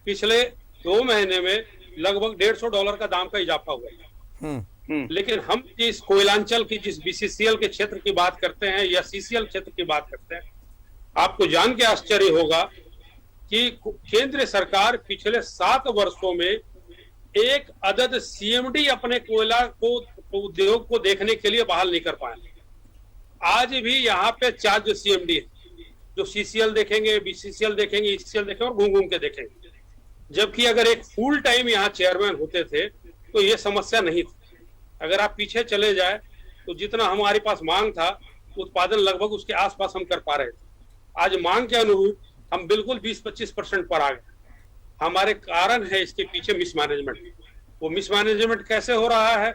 पिछले 2 महीने में लगभग $150 का दाम का इजाफा हुआ है। लेकिन हम जिस कोयलांचल की, जिस बीसीसीएल के क्षेत्र की बात करते हैं या सीसीएल क्षेत्र की बात करते हैं, आपको जान के आश्चर्य होगा कि केंद्र सरकार पिछले 7 वर्षों में एक अदद सीएमडी अपने कोयला को उद्योग को देखने के लिए बहाल नहीं कर पाए। आज भी यहाँ पे 4 जो सीएमडी है, जो सीसीएल देखेंगे, बीसीसीएल देखेंगे, ईसीएल देखेंगे और घूम घूम के देखेंगे। जबकि अगर एक फुल टाइम यहाँ चेयरमैन होते थे तो ये समस्या नहीं थी। अगर आप पीछे चले जाए तो जितना हमारे पास मांग था, उत्पादन लगभग उसके आसपास हम कर पा रहे थे। आज मांग के अनुरूप हम बिल्कुल 20-25% पर आ गए। हमारे कारण है इसके पीछे मिसमैनेजमेंट। वो मिसमैनेजमेंट कैसे हो रहा है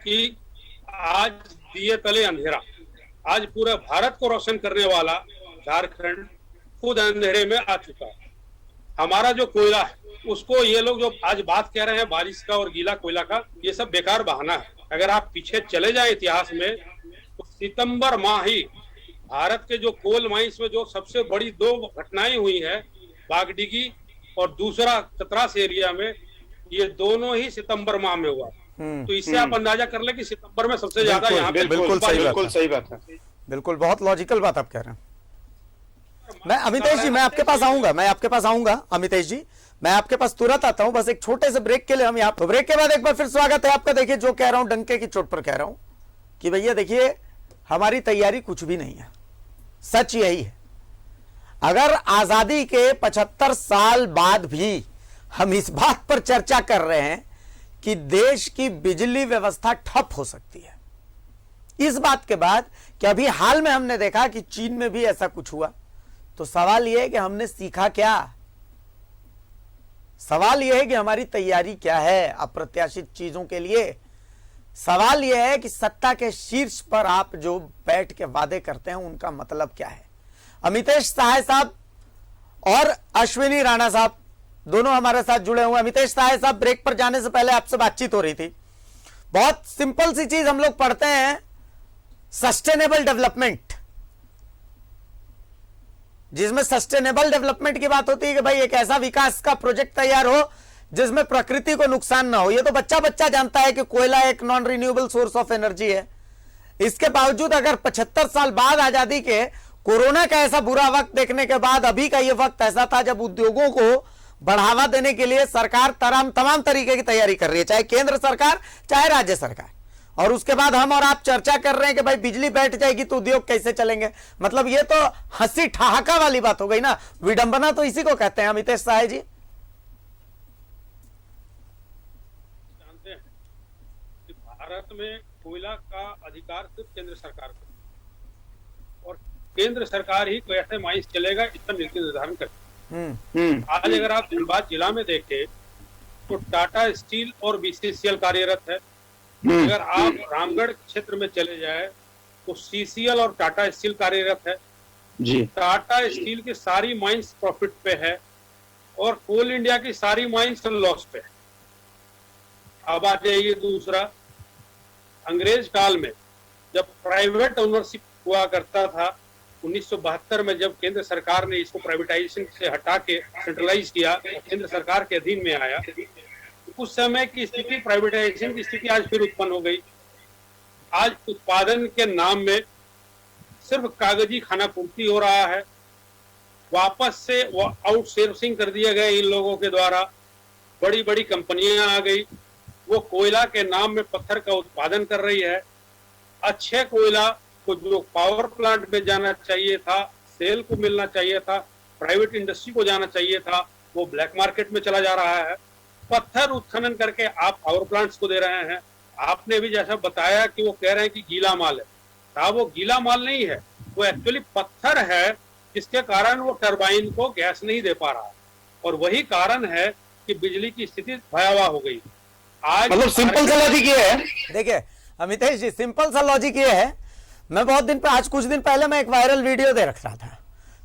कि आज दिए तले अंधेरा। आज पूरे भारत को रोशन करने वाला झारखंड खुद अंधेरे में आ चुका है। हमारा जो कोयला है उसको ये लोग जो आज बात कह रहे हैं बारिश का और गीला कोयला का, ये सब बेकार बहाना है। अगर आप पीछे चले जाए इतिहास में तो सितंबर माह ही भारत के जो कोल माइंस में जो सबसे बड़ी 2 घटनाएं हुई है, बागडीगी और दूसरा कतरास एरिया में, ये दोनों ही सितंबर माह में हुआ। तो इससे आप अंदाजा कर ले कि सितंबर में सबसे ज्यादा यहाँ पे बिल्कुल सही बात है। बिल्कुल, बहुत लॉजिकल बात आप कह रहे हैं। मैं अमितेश जी, मैं आपके पास आऊंगा अमितेश जी, मैं आपके पास तुरंत आता हूं। बस एक छोटे से ब्रेक के लिए हम यहाँ, तो ब्रेक के बाद एक बार फिर स्वागत है आपका। देखिए, जो कह रहा हूं डंके की चोट पर कह रहा हूं कि भैया देखिए, हमारी तैयारी कुछ भी नहीं है। सच यही है। अगर आजादी के 75 साल बाद भी हम इस बात पर चर्चा कर रहे हैं कि देश की बिजली व्यवस्था ठप हो सकती है, इस बात के बाद कि अभी हाल में हमने देखा कि चीन में भी ऐसा कुछ हुआ, तो सवाल यह है कि हमने सीखा क्या? सवाल यह है कि हमारी तैयारी क्या है अप्रत्याशित चीजों के लिए? सवाल यह है कि सत्ता के शीर्ष पर आप जो बैठ के वादे करते हैं उनका मतलब क्या है? अमितेश सहाय साहब और अश्विनी राणा साहब दोनों हमारे साथ जुड़े हुए। अमितेश सहाय साहब, ब्रेक पर जाने से पहले आपसे बातचीत हो रही थी। बहुत सिंपल सी चीज हम लोग पढ़ते हैं, सस्टेनेबल डेवलपमेंट, जिसमें सस्टेनेबल डेवलपमेंट की बात होती है कि भाई एक ऐसा विकास का प्रोजेक्ट तैयार हो जिसमें प्रकृति को नुकसान ना हो। ये तो बच्चा बच्चा जानता है कि कोयला एक non renewable source of energy है। इसके बावजूद अगर 75 साल बाद आजादी के, कोरोना का ऐसा बुरा वक्त देखने के बाद अभी का ये वक्त ऐसा था जब उद्योगों को बढ़ावा देने के लिए सरकार तमाम तरीके की तैयारी कर रही है, चाहे केंद्र सरकार चाहे राज्य सरकार। और उसके बाद हम और आप चर्चा कर रहे हैं कि भाई बिजली बैठ जाएगी तो उद्योग कैसे चलेंगे। मतलब ये तो हंसी ठहाका वाली बात हो गई ना, विडंबना तो इसी को कहते हैं। अमितेश सहाय जी, जानते हैं कि भारत में कोयला का अधिकार सिर्फ केंद्र सरकार को, और केंद्र सरकार ही कैसे माइंस चलेगा इसका नीति निर्धारण करती है। आज अगर आप धनबाद जिला में देखें तो टाटा स्टील और बीसीसीएल कार्यरत है। अगर आप रामगढ़ क्षेत्र में चले जाए तो सीसीएल और टाटा स्टील कार्यरत है जी। टाटा स्टील की सारी माइंस प्रॉफिट पे है और कोल इंडिया की सारी माइंस लॉस पे है। अब आ जाइए दूसरा, अंग्रेज काल में जब प्राइवेट ओनरशिप हुआ करता था 1972 में, जब केंद्र सरकार ने इसको प्राइवेटाइजेशन से हटा के सेंट्रलाइज किया, केंद्र सरकार के अधीन में आया, उस समय की स्थिति, प्राइवेटाइजेशन की स्थिति आज फिर उत्पन्न हो गई। आज उत्पादन के नाम में सिर्फ कागजी खाना पूर्ति हो रहा है, वापस से वो आउटसोर्सिंग कर दिया गया इन लोगों के द्वारा। बड़ी बड़ी कंपनियां आ गई, वो कोयला के नाम में पत्थर का उत्पादन कर रही है। अच्छे कोयला को जो पावर प्लांट में जाना चाहिए था, सेल को मिलना चाहिए था, प्राइवेट इंडस्ट्री को जाना चाहिए था, वो ब्लैक मार्केट में चला जा रहा है। पत्थर उत्खनन करके आप पावर प्लांट्स को दे रहे हैं। आपने भी जैसा बताया कि वो कह रहे हैं कि गीला माल है, साहब वो गीला माल नहीं है, वो एक्चुअली पत्थर है जिसके कारण वो टरबाइन को गैस नहीं दे पा रहा है, और वही कारण है कि बिजली की स्थिति भयावह हो गई। आज मतलब सिंपल सा लॉजिक ये है, देखिए अमितेश जी, सिंपल सा लॉजिक ये है, मैं बहुत दिन पे, आज कुछ दिन पहले मैं एक वायरल वीडियो दे रख रहा था,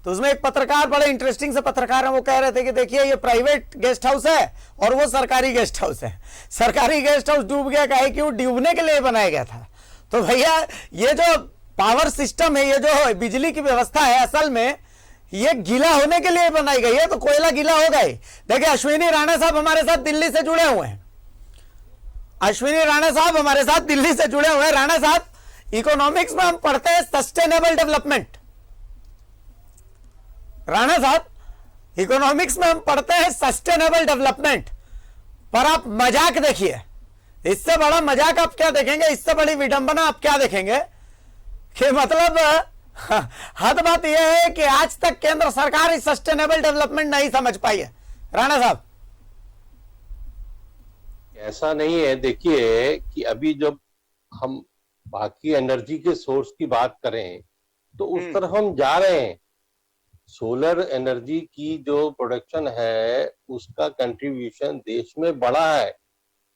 तो उसमें एक पत्रकार, बड़े इंटरेस्टिंग से पत्रकार है, वो कह रहे थे कि देखिए ये प्राइवेट गेस्ट हाउस है और वो सरकारी गेस्ट हाउस है, सरकारी गेस्ट हाउस डूब गया, काहे कि वो डूबने के लिए बनाया गया था। तो भैया ये जो पावर सिस्टम है, ये जो बिजली की व्यवस्था है, असल में ये गीला होने के लिए बनाई गई है, तो कोयला गीला होगा ही। देखिए अश्विनी राणा साहब हमारे साथ दिल्ली से जुड़े हुए हैं, अश्विनी राणा साहब हमारे साथ दिल्ली से जुड़े हुए हैं। राणा साहब, इकोनॉमिक्स में हम पढ़ते हैं सस्टेनेबल डेवलपमेंट। राणा साहब, इकोनॉमिक्स में हम पढ़ते हैं सस्टेनेबल डेवलपमेंट, पर आप मजाक देखिए, इससे बड़ा मजाक आप क्या देखेंगे, इससे बड़ी विडंबना आप क्या देखेंगे कि मतलब हद बात यह है कि आज तक केंद्र सरकार इस सस्टेनेबल डेवलपमेंट नहीं समझ पाई है। राणा साहब, ऐसा नहीं है। देखिए कि अभी जब हम बाकी एनर्जी के सोर्स की बात करें तो उस तरफ हम जा रहे हैं। सोलर एनर्जी की जो प्रोडक्शन है उसका कंट्रीब्यूशन देश में बढ़ा है।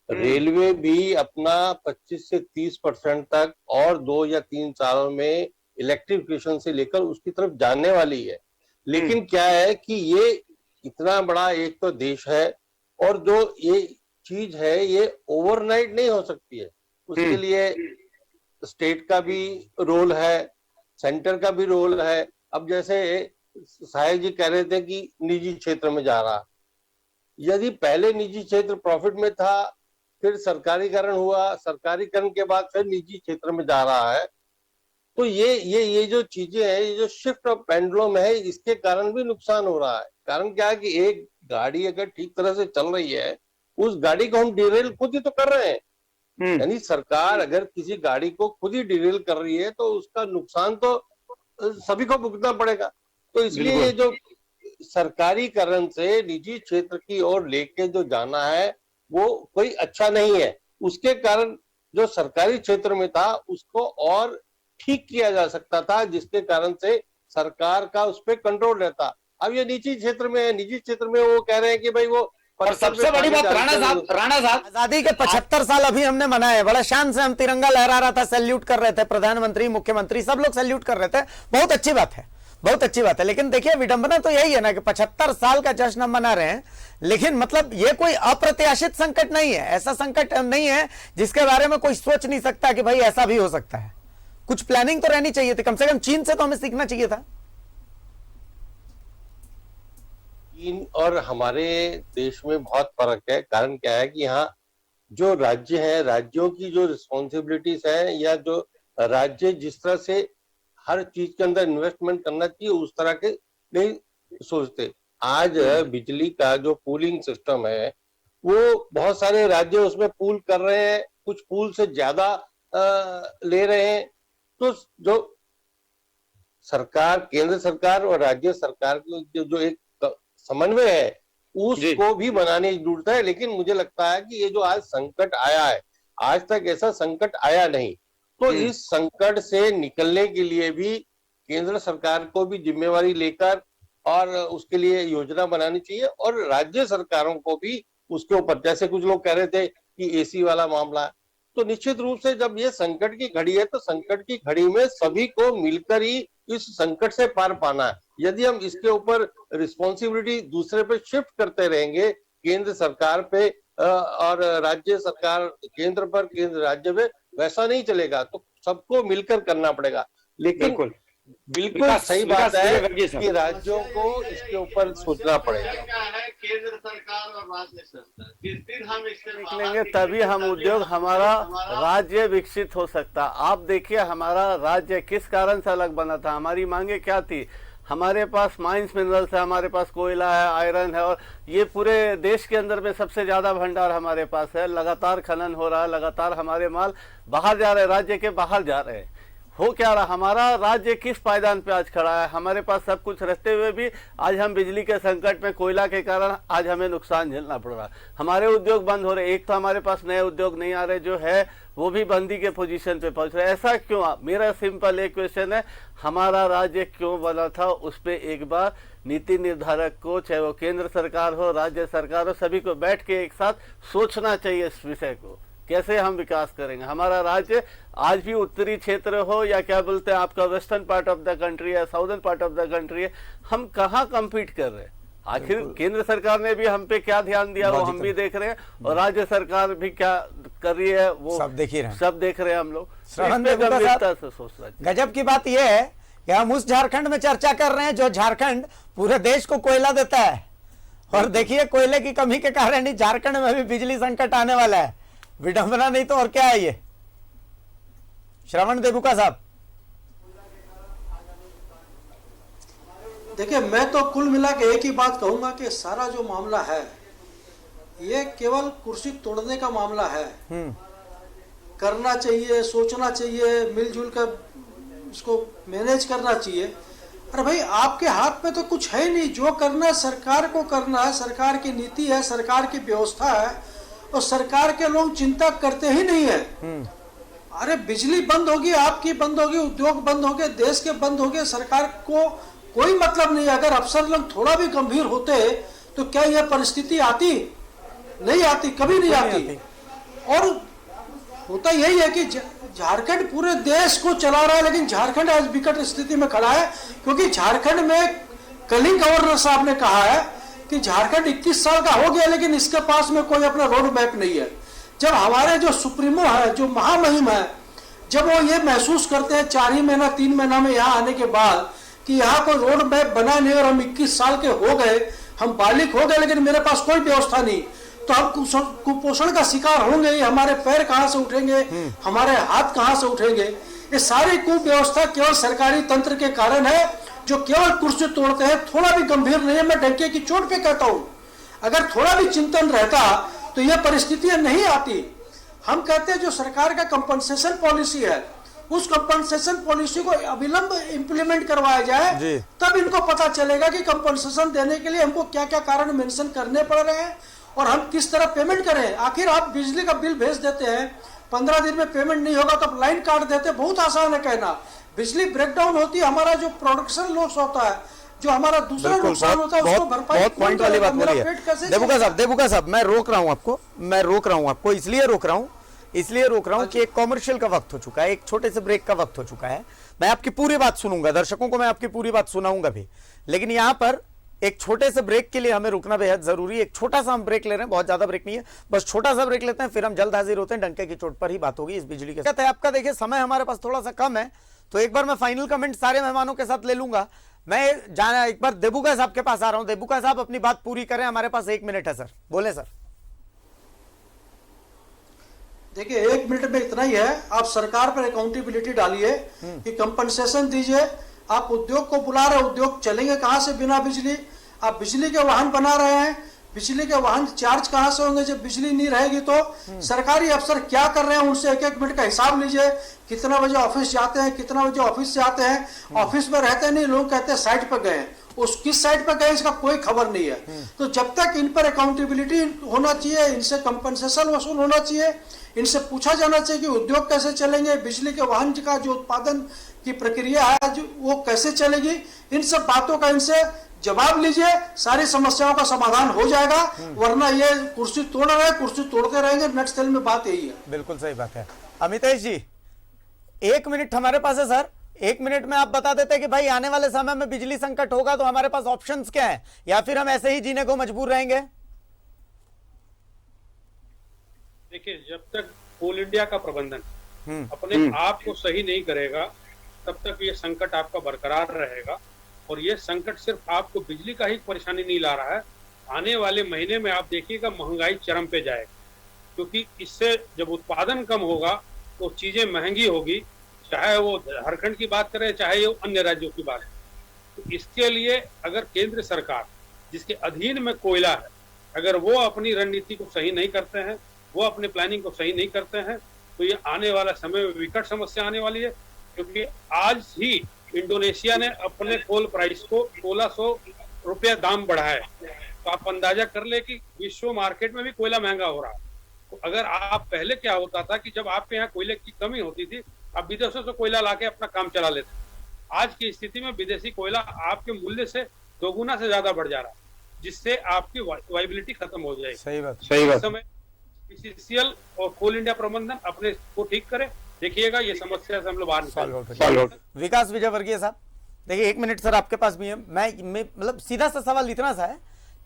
रेलवे भी अपना 25 से 30% तक और 2 या 3 सालों में इलेक्ट्रिफिकेशन से लेकर उसकी तरफ जाने वाली है। लेकिन क्या है कि ये इतना बड़ा एक तो देश है, और जो ये चीज है ये ओवरनाइट नहीं हो सकती है। उसके लिए स्टेट का भी रोल है, सेंटर का भी रोल है। अब जैसे साहिब जी कह रहे थे कि निजी क्षेत्र में जा रहा, यदि पहले निजी क्षेत्र प्रॉफिट में था, फिर सरकारीकरण हुआ, सरकारीकरण के बाद फिर निजी क्षेत्र में जा रहा है, तो ये जो चीजें हैं, ये जो शिफ्ट ऑफ पेंडुलम है, इसके कारण भी नुकसान हो रहा है। कारण क्या है कि एक गाड़ी अगर ठीक तरह से चल रही है, उस गाड़ी को हम डिरेल खुद ही तो कर रहे हैं। यानी सरकार अगर किसी गाड़ी को खुद ही डिरेल कर रही है तो उसका नुकसान तो सभी को भुगतना पड़ेगा। तो इसलिए ये जो सरकारीकरण से निजी क्षेत्र की ओर लेके जो जाना है वो कोई अच्छा नहीं है। उसके कारण जो सरकारी क्षेत्र में था उसको और ठीक किया जा सकता था, जिसके कारण से सरकार का उस पर कंट्रोल रहता। अब ये निजी क्षेत्र में है, निजी क्षेत्र में वो कह रहे हैं कि भाई वो, और सबसे बड़ी बात राणा साहब, आजादी के 75 साल अभी हमने मनाए, बड़ा शान से हम तिरंगा लहरा रहा था, सैल्यूट कर रहे थे, प्रधानमंत्री, मुख्यमंत्री सब लोग सैल्यूट कर रहे थे, बहुत अच्छी बात है, बहुत अच्छी बात है। लेकिन देखिए विडंबना तो यही है ना कि 75 साल का जश्न हम मना रहे हैं, लेकिन मतलब ये कोई अप्रत्याशित संकट नहीं है, ऐसा संकट नहीं है जिसके बारे में कोई सोच नहीं सकता कि भाई ऐसा भी हो सकता है। कुछ प्लानिंग तो रहनी चाहिए थी, कम से कम चीन से तो हमें सीखना चाहिए था। चीन और हमारे देश में बहुत फर्क है। कारण क्या है कि यहाँ जो राज्य हैं, राज्यों की जो रिस्पॉन्सिबिलिटीज है, या जो राज्य जिस तरह से हर चीज के अंदर इन्वेस्टमेंट करना चाहिए उस तरह के नहीं सोचते। आज बिजली का जो पूलिंग सिस्टम है वो बहुत सारे राज्य उसमें पूल कर रहे हैं, कुछ पूल से ज्यादा ले रहे हैं। तो जो सरकार, केंद्र सरकार और राज्य सरकार की जो एक समन्वय है उसको भी बनाने की जरूरत है। लेकिन मुझे लगता है कि ये जो आज संकट आया है, आज तक ऐसा संकट आया नहीं, तो इस संकट से निकलने के लिए भी केंद्र सरकार को भी जिम्मेवारी लेकर और उसके लिए योजना बनानी चाहिए, और राज्य सरकारों को भी उसके ऊपर, जैसे कुछ लोग कह रहे थे कि एसी वाला मामला है, तो निश्चित रूप से जब ये संकट की घड़ी है तो संकट की घड़ी में सभी को मिलकर ही इस संकट से पार पाना है। यदि हम इसके ऊपर रिस्पॉन्सिबिलिटी दूसरे पे शिफ्ट करते रहेंगे, केंद्र सरकार पे और राज्य सरकार केंद्र पर, केंद्र राज्य में, वैसा नहीं चलेगा। तो सबको मिलकर करना पड़ेगा। लेकिन बिल्कुल सही बात है कि राज्यों को इसके ऊपर सोचना पड़ेगा। केंद्र सरकार और राज्य सरकार, जिस दिन हम इससे निकलेंगे तभी हम उद्योग, हमारा राज्य विकसित हो सकता। आप देखिए हमारा राज्य किस कारण से अलग बना था, हमारी मांगे क्या थी। हमारे पास माइंस मिनरल्स है, हमारे पास कोयला है, आयरन है, और ये पूरे देश के अंदर में सबसे ज्यादा भंडार हमारे पास है। लगातार खनन हो रहा है, लगातार हमारे माल बाहर जा रहे हैं, राज्य के बाहर जा रहे हैं। हो क्या रहा, हमारा राज्य किस पायदान पे आज खड़ा है? हमारे पास सब कुछ रहते हुए भी आज हम बिजली के संकट में, कोयला के कारण आज हमें नुकसान झेलना पड़ रहा है। हमारे उद्योग बंद हो रहे, एक तो हमारे पास नए उद्योग नहीं आ रहे, जो है वो भी बंदी के पोजीशन पे पहुंच रहे। ऐसा क्यों? मेरा सिंपल एक क्वेश्चन है, हमारा राज्य क्यों बना था? उस पर एक बार नीति निर्धारक को, चाहे वो केंद्र सरकार हो, राज्य सरकार हो, सभी को बैठ के एक साथ सोचना चाहिए इस विषय को, कैसे हम विकास करेंगे। हमारा राज्य आज भी उत्तरी क्षेत्र हो या क्या बोलते हैं आपका western part of the country है, southern part of the country है, हम कहाँ कम्पीट कर रहे हैं? आखिर केंद्र सरकार ने भी हम पे क्या ध्यान दिया वो हम भी देख रहे हैं, और राज्य सरकार भी क्या कर रही है वो सब देख रहे हैं हम लोग। गंभीरता से सोचना चाहिए। गजब की बात यह है कि हम उस झारखंड में चर्चा कर रहे हैं जो झारखंड पूरे देश को कोयला देता है, और देखिए कोयले की कमी के कारण ही झारखंड में भी बिजली संकट आने वाला है। विडंबना नहीं तो और क्या है ये। श्रवण देबुका साहब, देखिए, मैं तो कुल मिला के एक ही बात कहूंगा कि सारा जो मामला है ये केवल कुर्सी तोड़ने का मामला है। करना चाहिए, सोचना चाहिए, मिलजुल कर इसको मैनेज करना चाहिए। अरे भाई, आपके हाथ में तो कुछ है नहीं, जो करना है सरकार को करना है, सरकार की नीति है, सरकार की व्यवस्था है, और सरकार के लोग चिंता करते ही नहीं है। अरे बिजली बंद होगी, आपकी बंद होगी, उद्योग बंद हो गए, देश के बंद हो गए, सरकार को कोई मतलब नहीं। अगर अफसर लोग थोड़ा भी गंभीर होते तो क्या यह परिस्थिति आती? नहीं आती, कभी नहीं आती। और होता यही है कि झारखंड पूरे देश को चला रहा है, लेकिन झारखंड आज विकट स्थिति में खड़ा है, क्योंकि झारखंड में कल ही गवर्नर साहब ने कहा है कि झारखंड 21 साल का हो गया, लेकिन इसके पास में कोई अपना रोड मैप नहीं है। जब हमारे जो सुप्रीमो है, जो महामहिम है, जब वो ये महसूस करते हैं 4 ही महीना 3 महीना में यहाँ आने के बाद कि यहाँ कोई रोड मैप बना नहीं और हम 21 साल के हो गए, हम बालिक हो गए, लेकिन मेरे पास कोई व्यवस्था नहीं, तो हम कुपोषण का शिकार होंगे। हमारे पैर कहाँ से उठेंगे, हमारे हाथ कहाँ से उठेंगे? ये सारी कुव्यवस्था केवल सरकारी तंत्र के कारण है, जो केवल कुर्सी तोड़ते हैं, थोड़ा भी गंभीर नहीं है। मैं डंके की चोट पे कहता हूँ, अगर थोड़ा भी चिंतन रहता तो यह परिस्थितियां नहीं आती। हम कहते हैं जो सरकार का कंपनसेशन पॉलिसी है, उस कंपनसेशन पॉलिसी को अविलंब इंप्लीमेंट करवाया जाए, तब इनको पता चलेगा कि कंपनसेशन देने के लिए हमको क्या क्या कारण मेंशन करने पड़ रहे हैं और हम किस तरह पेमेंट करें। आखिर आप बिजली का बिल भेज देते हैं, 15 दिन में पेमेंट नहीं होगा तो आप लाइन काट देते, बहुत आसान है कहना। बिजली ब्रेकडाउन होती है, हमारा जो प्रोडक्शन लॉस होता है, जो हमारा दूसरा नुकसान होता है, उसको भरपाई। बहुत पॉइंट वाली बात बोली है देबुका साहब, मैं रोक रहा हूं आपको, इसलिए रोक रहा हूं कि एक कॉमर्शियल का वक्त हो चुका है, एक छोटे से ब्रेक का वक्त हो चुका है। मैं आपकी पूरी बात सुनूंगा, दर्शकों को मैं आपकी पूरी बात सुनाऊंगा भी, लेकिन यहां पर एक छोटे से ब्रेक के लिए हमें रुकना बेहद जरूरी है। एक छोटा सा हम ब्रेक ले रहे हैं, बहुत ज्यादा ब्रेक नहीं है, बस छोटा सा ब्रेक लेते हैं, फिर हम जल्द हाजिर होते हैं। डंके की चोट पर ही बात होगी इस बिजली के साथ। आपका देखिए समय हमारे पास थोड़ा सा कम है, तो एक बार मैं फाइनल कमेंट सारे मेहमानों के साथ ले लूंगा। मैं जाना एक बार देबुका साहब के पास आ रहा हूं। देबुका साहब अपनी बात पूरी करें, हमारे पास 1 मिनट है सर, बोले सर। देखिए 1 मिनट में इतना ही है, आप सरकार पर अकाउंटेबिलिटी डालिए कि कंपनसेशन दीजिए। आप उद्योग को बुला रहे, उद्योग चलेंगे कहां से बिना बिजली? आप बिजली के वाहन बना रहे हैं, बिजली के वाहन चार्ज कहां से होंगे जब बिजली नहीं रहेगी? तो सरकारी अफसर क्या कर रहे हैं, उनसे 1-1 मिनट का हिसाब लीजिए। कितना बजे ऑफिस जाते हैं, कितना बजे ऑफिस से आते हैं, ऑफिस में रहते नहीं, लोग कहते हैं साइट पर गए, उस किस साइट पर गए इसका कोई खबर नहीं है। तो जब तक इन पर अकाउंटेबिलिटी होना चाहिए, इनसे कंपनसेशन वसूल होना चाहिए, इनसे पूछा जाना चाहिए कि उद्योग कैसे चलेंगे, बिजली के वाहन का जो उत्पादन की प्रक्रिया है वो कैसे चलेगी, इन सब बातों का इनसे जवाब लीजिए, सारी समस्याओं का समाधान हो जाएगा। वरना ये कुर्सी तोड़ रहे हैं, कुर्सी तोड़ते रहेंगे। नेक्स्ट सेल में बात यही है। बिल्कुल सही बात है। अमितेश जी 1 मिनट हमारे पास है सर, 1 मिनट में आप बता देते कि भाई आने वाले समय में बिजली संकट होगा तो हमारे पास ऑप्शंस क्या है, या फिर हम ऐसे ही जीने को मजबूर रहेंगे? देखिए, जब तक कोल इंडिया का प्रबंधन अपने आप को सही नहीं करेगा, तब तक ये संकट आपका बरकरार रहेगा। और ये संकट सिर्फ आपको बिजली का ही परेशानी नहीं ला रहा है, आने वाले महीने में आप देखिएगा महंगाई चरम पे जाएगी, क्योंकि इससे जब उत्पादन कम होगा तो चीजें महंगी होगी, चाहे वो झारखंड की बात करें चाहे वो अन्य राज्यों की बात करें। तो इसके लिए अगर केंद्र सरकार, जिसके अधीन में कोयला है, अगर वो अपनी रणनीति को सही नहीं करते हैं, वो अपने प्लानिंग को सही नहीं करते हैं, तो ये आने वाला समय में विकट समस्या आने वाली है। क्योंकि आज ही इंडोनेशिया ने अपने कोल प्राइस को 1600 रुपया दाम बढ़ाया है। तो आप अंदाजा कर ले कि विश्व मार्केट में भी कोयला महंगा हो रहा है। तो अगर आप पहले क्या होता था कि जब आपके यहाँ कोयले की कमी होती थी, आप विदेशों से कोयला लाके अपना काम चला लेते। आज की स्थिति में विदेशी कोयला आपके मूल्य से दोगुना से ज्यादा बढ़ जा रहा है, जिससे आपकी वाइबिलिटी खत्म हो जाएगी। सही बात। इस समय बीसीसीएल और कोल इंडिया प्रबंधन अपने को ठीक करे, देखिएगा ये समस्या से हम लोग बाहर निकालेंगे। विकास विजयवर्गीय साहब, देखिए 1 मिनट सर आपके पास भी है। मैं मतलब सीधा सा सवाल इतना सा है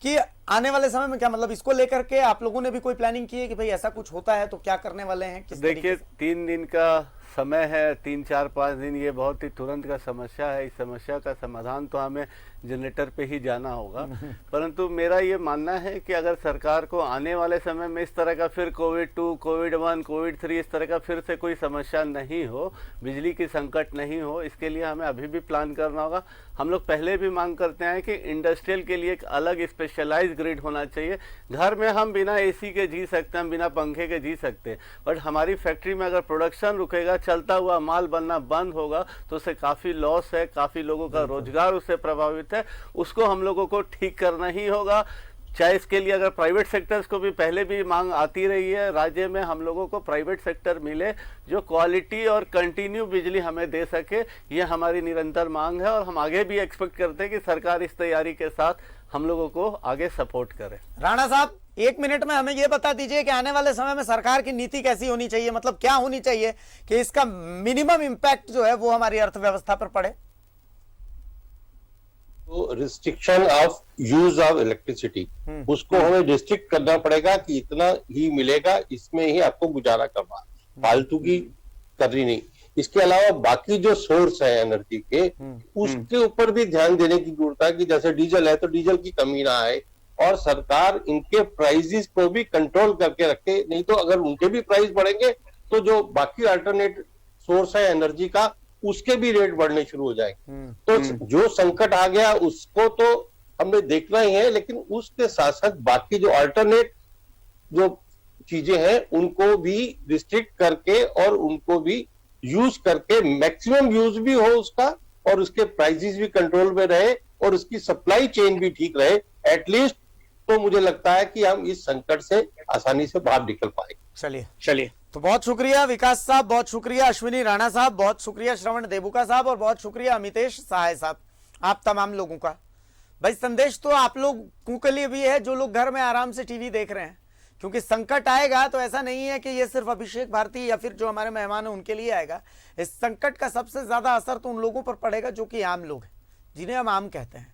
कि आने वाले समय में क्या मतलब इसको लेकर के आप लोगों ने भी कोई प्लानिंग की है कि भाई ऐसा कुछ होता है तो क्या करने वाले हैं? किस देखिए 3 दिन का समय है, 3, 4, 5 दिन, ये बहुत ही तुरंत का समस्या है। इस समस्या का समाधान तो हमें जनरेटर पे ही जाना होगा। परंतु मेरा ये मानना है कि अगर सरकार को आने वाले समय में इस तरह का फिर कोविड 2, कोविड 1, कोविड 3 इस तरह का फिर से कोई समस्या नहीं हो, बिजली की संकट नहीं हो, इसके लिए हमें अभी भी प्लान करना होगा। हम लोग पहले भी मांग करते हैं कि इंडस्ट्रियल के लिए एक अलग स्पेशलाइज ग्रिड होना चाहिए। घर में हम बिना एसी के जी सकते हैं, बिना पंखे के जी सकते हैं, बट हमारी फैक्ट्री में अगर प्रोडक्शन रुकेगा, चलता हुआ माल बनना बंद होगा तो उससे काफ़ी लॉस है, काफ़ी लोगों का रोजगार उससे प्रभावित है। उसको हम लोगों को ठीक करना ही होगा। चाहे इसके लिए अगर प्राइवेट सेक्टर्स को भी पहले भी मांग आती रही है, राज्य में हम लोगों को प्राइवेट सेक्टर मिले जो क्वालिटी और कंटिन्यू बिजली हमें दे सके, ये हमारी निरंतर मांग है। और हम आगे भी एक्सपेक्ट करते हैं कि सरकार इस तैयारी के साथ हम लोगों को आगे सपोर्ट करे। राणा साहब 1 मिनट में हमें ये बता दीजिए कि आने वाले समय में सरकार की नीति कैसी होनी चाहिए, मतलब क्या होनी चाहिए कि इसका मिनिमम इम्पैक्ट जो है वो हमारी अर्थव्यवस्था पर पड़े? तो restriction of use of electricity, उसको हमें रिस्ट्रिक्ट करना पड़ेगा कि इतना ही मिलेगा, इसमें ही आपको गुजारा करना, फालतू की करनी नहीं। इसके अलावा बाकी जो सोर्स है एनर्जी के, उसके ऊपर भी ध्यान देने की जरूरत है कि जैसे डीजल है तो डीजल की कमी ना आए और सरकार इनके प्राइसेस को भी कंट्रोल करके रखे। नहीं तो अगर उनके भी प्राइस बढ़ेंगे तो जो बाकी अल्टरनेट सोर्स है एनर्जी का, उसके भी रेट बढ़ने शुरू हो जाएंगे। तो जो संकट आ गया उसको तो हमें देखना ही है, लेकिन उसके साथ साथ बाकी जो अल्टरनेट जो चीजें हैं उनको भी रिस्ट्रिक्ट करके और उनको भी यूज करके मैक्सिमम यूज भी हो उसका, और उसके प्राइसेस भी कंट्रोल में रहे और उसकी सप्लाई चेन भी ठीक रहे। एटलीस्ट तो मुझे लगता है कि हम इस संकट से आसानी से बाहर निकल पाएंगे। चलिए तो बहुत शुक्रिया विकास साहब, बहुत शुक्रिया अश्विनी राणा साहब, बहुत शुक्रिया श्रवण देबुका साहब और बहुत शुक्रिया अमितेश सहाय साहब, आप तमाम लोगों का। भाई संदेश तो आप लोगों के लिए भी है जो लोग घर में आराम से टीवी देख रहे हैं, क्योंकि संकट आएगा तो ऐसा नहीं है कि ये सिर्फ अभिषेक भारती या फिर जो हमारे मेहमान हैं उनके लिए आएगा। इस संकट का सबसे ज्यादा असर तो उन लोगों पर पड़ेगा जो कि आम लोग हैं, जिन्हें हम आम कहते हैं।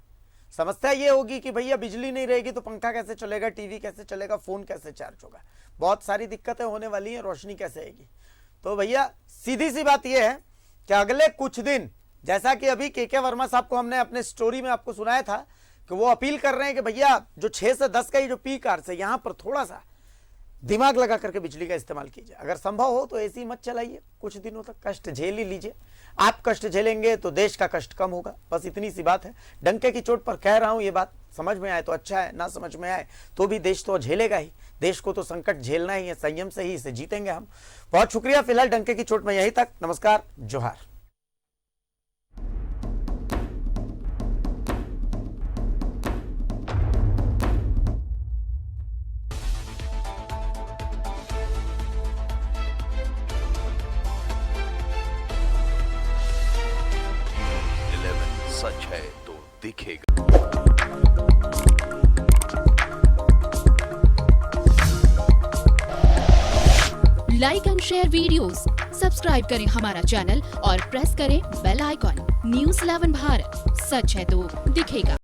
समस्या ये होगी कि भैया बिजली नहीं रहेगी तो पंखा कैसे चलेगा, टीवी कैसे चलेगा, फोन कैसे चार्ज होगा, बहुत सारी दिक्कतें होने वाली हैं, रोशनी कैसे आएगी। तो भैया सीधी सी बात यह है कि अगले कुछ दिन, जैसा कि अभी के वर्मा साहब को हमने अपने स्टोरी में आपको सुनाया था कि वो अपील कर रहे हैं कि भैया जो 6 से 10 का ये जो पीक आवर्स है, यहाँ पर थोड़ा सा दिमाग लगा करके बिजली का इस्तेमाल कीजिए। अगर संभव हो तो एसी मत चलाइए, कुछ दिनों तक कष्ट झेल ही लीजिए। आप कष्ट झेलेंगे तो देश का कष्ट कम होगा, बस इतनी सी बात है। डंके की चोट पर कह रहा हूं, ये बात समझ में आए तो अच्छा है, ना समझ में आए तो भी देश तो झेलेगा ही। देश को तो संकट झेलना ही है, संयम से ही इसे जीतेंगे हम। बहुत शुक्रिया। फिलहाल डंके की चोट में यहीं तक। नमस्कार, जोहार। सच है तो दिखेगा। Like and share videos, subscribe करें हमारा चैनल और प्रेस करें बेल आइकॉन। न्यूज़ 11 भारत, सच है तो दिखेगा।